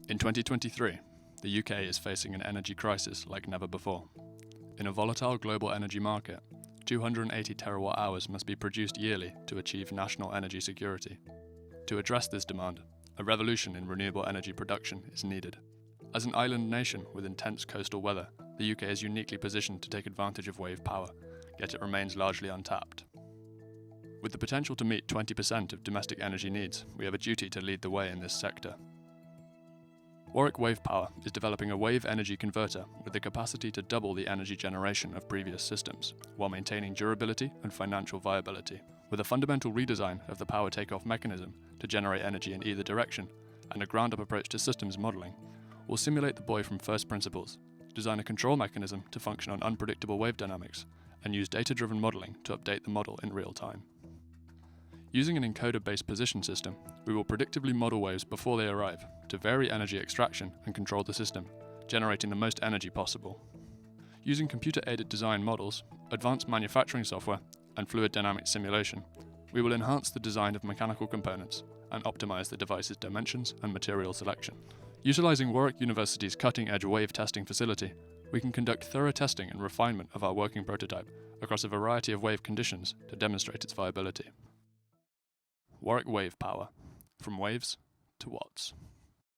In 2023, the UK is facing an energy crisis like never before. In a volatile global energy market, 280 terawatt-hours must be produced yearly to achieve national energy security. To address this demand, a revolution in renewable energy production is needed. As an island nation with intense coastal weather, the UK is uniquely positioned to take advantage of wave power, yet it remains largely untapped. With the potential to meet 20% of domestic energy needs, we have a duty to lead the way in this sector. Warwick Wave Power is developing a wave energy converter with the capacity to double the energy generation of previous systems, while maintaining durability and financial viability. With a fundamental redesign of the power takeoff mechanism to generate energy in either direction, and a ground-up approach to systems modelling, we'll simulate the buoy from first principles, design a control mechanism to function on unpredictable wave dynamics, and use data-driven modelling to update the model in real time. Using an encoder-based position system, we will predictively model waves before they arrive to vary energy extraction and control the system, generating the most energy possible. Using computer-aided design models, advanced manufacturing software, and fluid dynamic simulation, we will enhance the design of mechanical components and optimize the device's dimensions and material selection. Utilizing Warwick University's cutting-edge wave testing facility, we can conduct thorough testing and refinement of our working prototype across a variety of wave conditions to demonstrate its viability. Warwick Wave Power. From waves to watts.